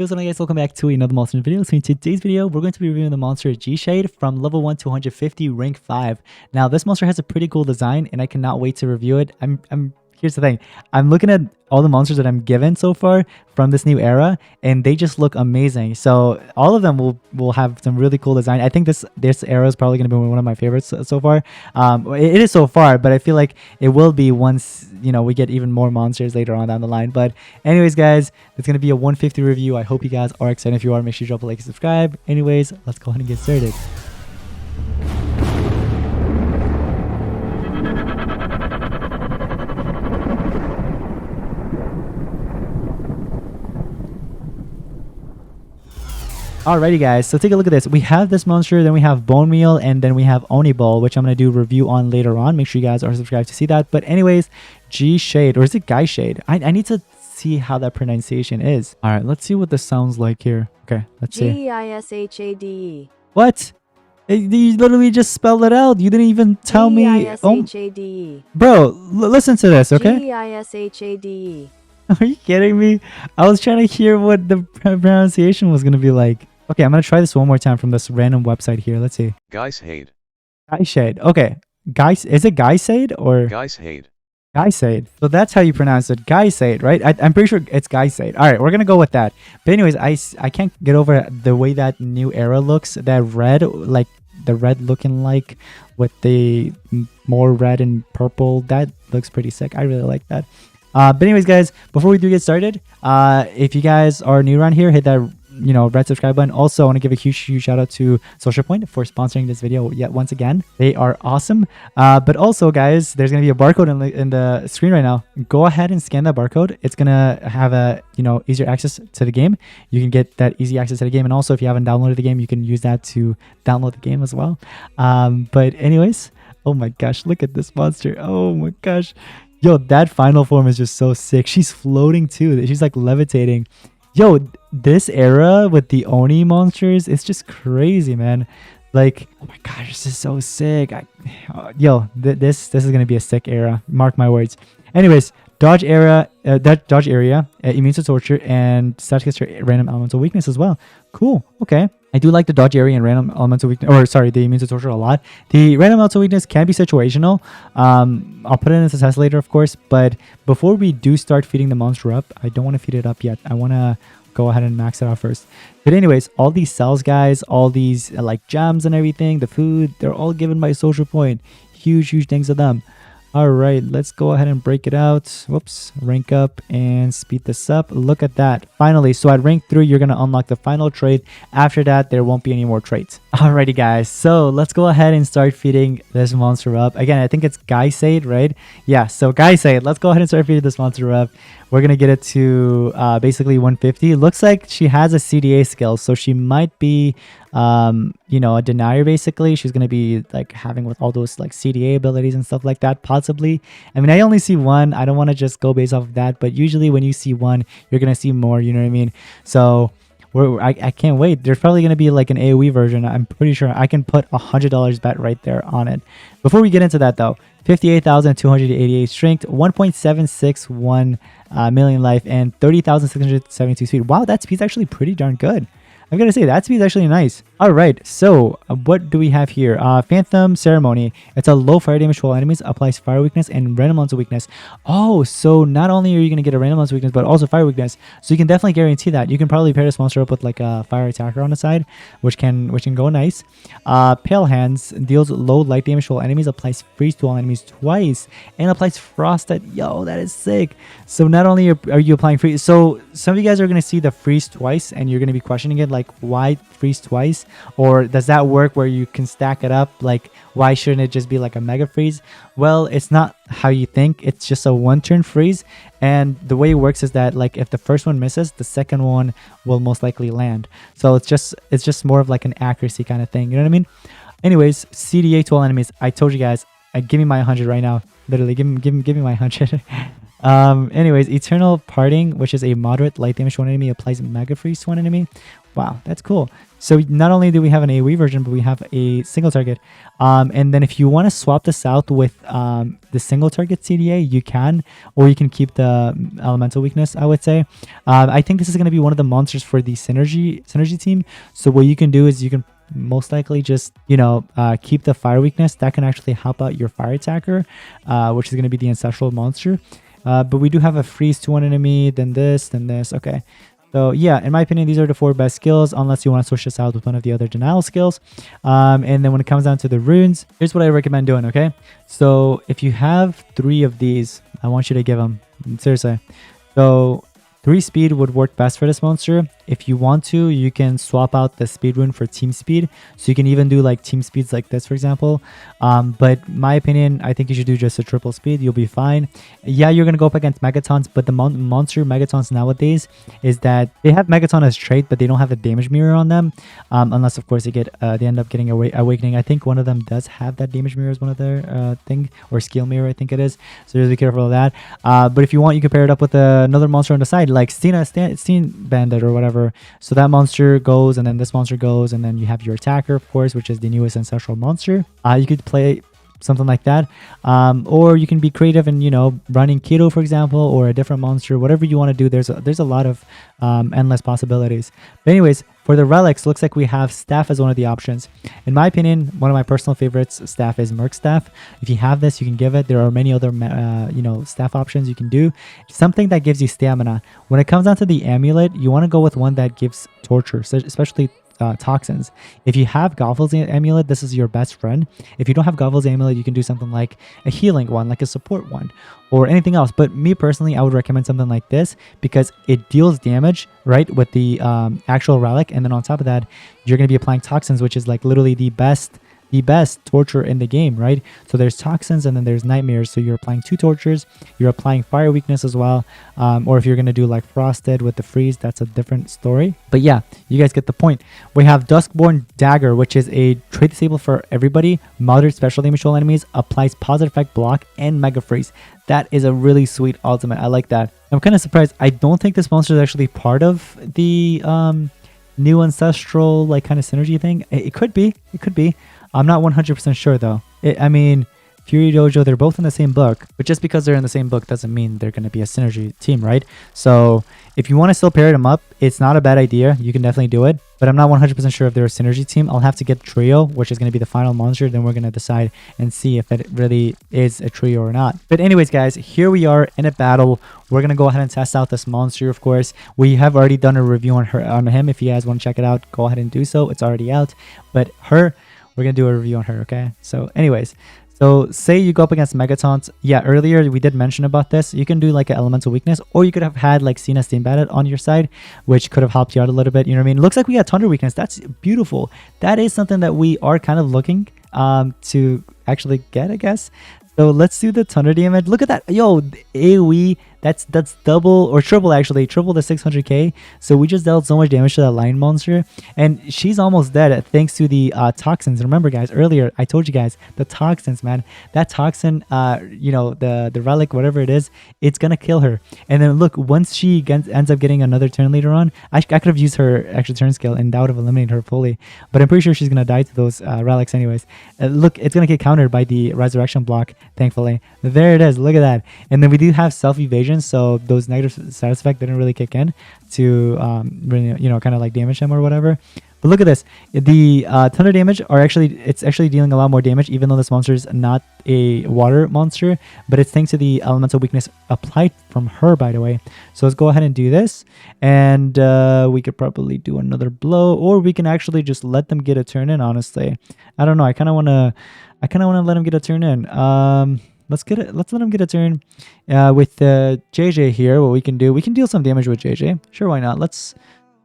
Hey, what's up guys, welcome back to another monster video. So in today's video, we're going to be reviewing the monster Geishade from level 1 to 150, rank 5. Now this monster has a pretty cool design and I cannot wait to review it. Here's the thing, I'm looking at all the monsters that I'm given so far from this new era and they just look amazing. So all of them will have some really cool design. I think this era is probably going to be one of my favorites so far. It is so far, but I feel like it will be once we get even more monsters later on down the line. But anyways guys, it's going to be a 150 review. I hope you guys are excited. If you are, make sure you drop a like and subscribe. Anyways, let's go ahead and get started. Alrighty guys, so take a look at this. We have this monster, then we have Bone Meal, and then we have Oni Ball, which I'm going to do a review on later on. Make sure you guys are subscribed to see that. But anyways, Geishade, or is it Geishade? I need to see how that pronunciation is. Alright, let's see what this sounds like here. Okay, let's see. Geishade. What? You literally just spelled it out. You didn't even tell me. Geishade. Bro, listen to this, okay? Geishade. Are you kidding me? I was trying to hear what the pronunciation was going to be like. Okay, I'm going to try this one more time from this random website here. Let's see. Geishade. Geishade. Okay. Is it Geishade or? Geishade. Geishade. So that's how you pronounce it. Geishade, right? I'm pretty sure it's Geishade. All right, we're going to go with that. But anyways, I can't get over the way that new era looks. That red, like the red looking like with the more red and purple. That looks pretty sick. I really like that. But anyways, guys, before we do get started, if you guys are new around here, hit that red subscribe button. Also, I want to give a huge shout out to Social Point for sponsoring this video yet once again. They are awesome. But also, guys, there's gonna be a barcode in the screen right now. Go ahead and scan that barcode. It's gonna have a easier access to the game. You can get that easy access to the game, and also if you haven't downloaded the game, you can use that to download the game as well. But anyways, oh my gosh, look at this monster. Oh my gosh. Yo, that final form is just so sick. She's floating too. She's like levitating. Yo, this era with the Oni monsters, it's just crazy, man. Like, oh my gosh, this is so sick. This is gonna be a sick era. Mark my words. Anyways, dodge area, immune to torture, and status random elemental weakness as well. Cool. Okay. I do like the dodge area and random elemental weakness, or sorry, the immune to torture a lot. The random elemental weakness can be situational. I'll put it in the test later, of course. But before we do start feeding the monster up, I don't want to feed it up yet. I want to go ahead and max it out first. But anyways, all these cells, guys, all these like gems and everything, the food, they're all given by Social Point. Huge thanks to them. All right, let's go ahead and break it out. Whoops, rank up and speed this up. Look at that. Finally, so at rank 3, you're going to unlock the final trait. After that, there won't be any more traits. Alrighty, guys. So let's go ahead and start feeding this monster up. Again, I think it's Geishade, right? Yeah, so Geishade, let's go ahead and start feeding this monster up. We're going to get it to basically 150. Looks like she has a CDA skill, so she might be a denier basically. She's going to be like having with all those like CDA abilities and stuff like that, possibly. I mean, I only see one. I don't want to just go based off of that, but usually when you see one, you're going to see more, you know what I mean? So I can't wait. There's probably going to be like an AoE version. I'm pretty sure I can put $100 bet right there on it. Before we get into that though, 58,288 strength, 1.761 million life, and 30,672 speed. Wow, that speed's actually pretty darn good. I'm gonna say that speed's actually nice. All right, so what do we have here? Phantom Ceremony. It's a low fire damage to all enemies, applies fire weakness and random elemental weakness. Oh, so not only are you gonna get a random elemental weakness, but also fire weakness. So you can definitely guarantee that. You can probably pair this monster up with like a fire attacker on the side, which can go nice. Pale Hands deals low light damage to all enemies, applies freeze to all enemies twice, and applies frost. That is sick. So not only are you applying freeze, so some of you guys are gonna see the freeze twice, and you're gonna be questioning it like, why freeze twice? Or does that work where you can stack it up? Like, why shouldn't it just be like a mega freeze? Well, it's not how you think. It's just a one-turn freeze, and the way it works is that like if the first one misses, the second one will most likely land. So it's just more of like an accuracy kind of thing, you know what I mean? Anyways, CDA to all enemies. I told you guys, give me my 100 right now. Literally, give me my 100. Anyways, Eternal Parting, which is a moderate light damage to one enemy, applies Mega Freeze to one enemy. Wow, that's cool. So not only do we have an AoE version, but we have a single target. And then if you want to swap this out with the single target CDA, you can, or you can keep the elemental weakness, I would say. I think this is going to be one of the monsters for the synergy team. So what you can do is you can most likely just, keep the fire weakness. That can actually help out your fire attacker, which is going to be the ancestral monster. But we do have a freeze to one enemy, then this. Okay. So yeah, in my opinion, these are the 4 best skills, unless you want to switch this out with one of the other denial skills. And then when it comes down to the runes, here's what I recommend doing, okay? So if you have 3 of these, I want you to give them, seriously. So 3 speed would work best for this monster. If you want to, you can swap out the speed rune for team speed. So you can even do like team speeds like this, for example. But my opinion, I think you should do just a triple speed. You'll be fine. Yeah, you're going to go up against Megatons, but the monster Megatons nowadays is that they have Megaton as trait, but they don't have a damage mirror on them. Unless, of course, they end up getting Awakening. I think one of them does have that damage mirror as one of their thing, or skill mirror, I think it is. So just be careful of that. But if you want, you can pair it up with another monster on the side, like Steen Bandit or whatever. So that monster goes, and then this monster goes, and then you have your attacker, of course, which is the newest ancestral monster. You could play something like that, or you can be creative and running Keto, for example, or a different monster, whatever you want to do. There's a lot of endless possibilities. But anyways, for the relics, looks like we have staff as one of the options. In my opinion, one of my personal favorites staff is Merc staff. If you have this, you can give it. There are many other staff options you can do. Something that gives you stamina. When it comes down to the amulet, you want to go with one that gives torture, so especially toxins. If you have Goffel's amulet, this is your best friend. If you don't have Goffel's amulet, you can do something like a healing one, like a support one, or anything else. But me personally, I would recommend something like this because it deals damage, right, with the actual relic, and then on top of that, you're going to be applying toxins, which is like literally the best torture in the game, right? So there's toxins and then there's nightmares. So you're applying 2 tortures, you're applying fire weakness as well, or if you're gonna do like frosted with the freeze, that's a different story. But yeah, you guys get the point. We have Duskborn Dagger, which is a trait disable for everybody, moderate special damage to all enemies, applies positive effect block and mega freeze. That is a really sweet ultimate. I like that. I'm kind of surprised. I don't think this monster is actually part of the new ancestral like kind of synergy thing. It could be. I'm not 100% sure though. I mean, Fury Dojo, they're both in the same book, but just because they're in the same book doesn't mean they're going to be a synergy team, right? So if you want to still pair them up, it's not a bad idea. You can definitely do it, but I'm not 100% sure if they're a synergy team. I'll have to get trio, which is going to be the final monster. Then we're going to decide and see if it really is a trio or not. But anyways, guys, here we are in a battle. We're going to go ahead and test out this monster, of course. We have already done a review on him. If you guys want to check it out, go ahead and do so. It's already out. But we're going to do a review on her, okay? So anyways, so say you go up against Megatons. Yeah, earlier we did mention about this. You can do like an elemental weakness, or you could have had like Cena Steam Bandit on your side, which could have helped you out a little bit. You know what I mean? Looks like we got Thunder weakness. That's beautiful. That is something that we are kind of looking to actually get, I guess. So let's do the Thunder damage. Look at that. Yo, AoE, that's double or triple, actually. Triple the 600k. So we just dealt so much damage to that lion monster. And she's almost dead thanks to the toxins. Remember, guys, earlier I told you guys, the toxins, man. That toxin, the relic, whatever it is, it's going to kill her. And then look, once she ends up getting another turn later on, I could have used her extra turn skill and that would have eliminated her fully. But I'm pretty sure she's going to die to those relics anyways. Look, it's going to get countered by the resurrection block, thankfully. There it is. Look at that. And then we do have self-evasion, so those negative status effect didn't really kick in to really, kind of like damage him or whatever. But look at this. The thunder damage it's actually dealing a lot more damage, even though this monster is not a water monster, but it's thanks to the elemental weakness applied from her, by the way. So let's go ahead and do this, and we could probably do another blow, or we can actually just let them get a turn in. Honestly, I don't know. I kind of want to let him get a turn in. Let's let him get a turn with JJ here. What we can deal some damage with JJ. Sure, why not? Let's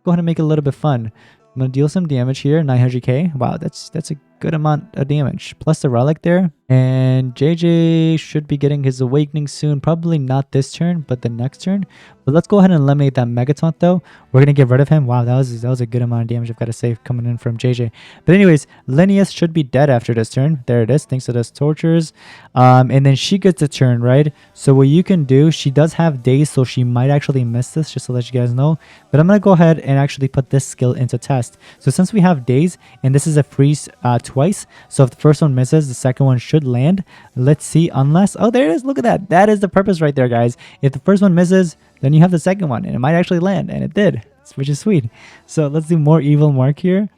go ahead and make it a little bit fun. I'm gonna deal some damage here, 900k. Wow, that's a good amount of damage. Plus the relic there. And JJ should be getting his awakening soon. Probably not this turn, but the next turn. But let's go ahead and eliminate that Megataunt though. We're going to get rid of him. Wow, that was a good amount of damage, I've got to say, coming in from JJ. But anyways, Linneas should be dead after this turn. There it is, thanks to those tortures. And then she gets a turn, right? So what you can do, she does have days, so she might actually miss this, just to let you guys know. But I'm going to go ahead and actually put this skill into test. So since we have days, and this is a freeze twice, so if the first one misses, the second one should land. Let's see, unless, oh, there it is, look at that. That is the purpose right there, guys. If the first one misses, then you have the second one, and it might actually land, and it did, which is sweet. So let's do more evil mark here,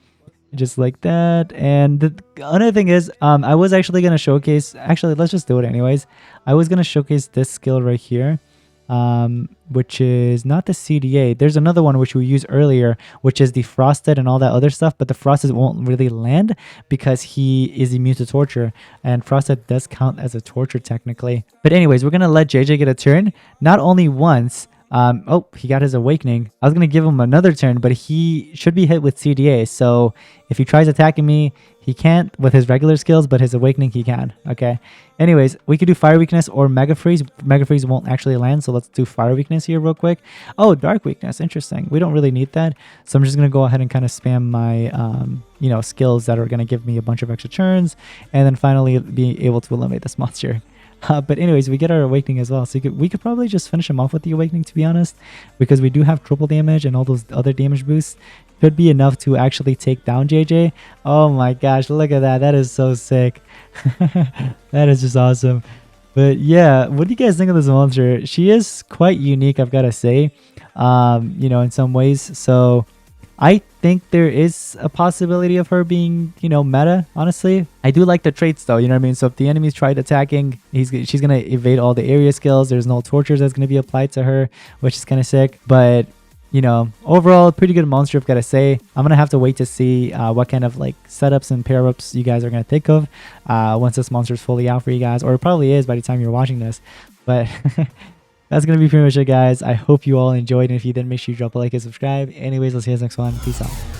just like that. And the other thing is, I was actually going to showcase, actually, let's just do it anyways. I was going to showcase this skill right here, which is not the CDA. There's another one which we used earlier, which is the Frosted and all that other stuff, but the Frosted won't really land because he is immune to torture, and Frosted does count as a torture technically. But anyways, we're gonna let JJ get a turn, not only once. Oh, he got his awakening. I was gonna give him another turn, but he should be hit with CDA, so if he tries attacking me, he can't with his regular skills, but his awakening he can. Okay, anyways, we could do fire weakness or mega freeze. Mega freeze won't actually land, so let's do fire weakness here real quick. Oh, dark weakness, interesting. We don't really need that, so I'm just gonna go ahead and kind of spam my you know, skills that are gonna give me a bunch of extra turns, and then finally be able to eliminate this monster. But anyways, we get our awakening as well, so we could probably just finish him off with the awakening, to be honest, because we do have triple damage and all those other damage boosts should be enough to actually take down JJ. Oh my gosh, look at that. That is so sick. That is just awesome. But yeah, what do you guys think of this monster? She is quite unique, I've got to say, you know, in some ways. So I think there is a possibility of her being, you know, meta, honestly. I do like the traits though, you know what I mean? So if the enemy's tried attacking, she's going to evade all the area skills. There's no tortures that's going to be applied to her, which is kind of sick. But, you know, overall, pretty good monster, I've got to say. I'm going to have to wait to see what kind of like setups and pair-ups you guys are going to think of once this monster is fully out for you guys. Or it probably is by the time you're watching this. But that's going to be pretty much it, guys. I hope you all enjoyed. And if you did, make sure you drop a like and subscribe. Anyways, let's see you guys next one. Peace out.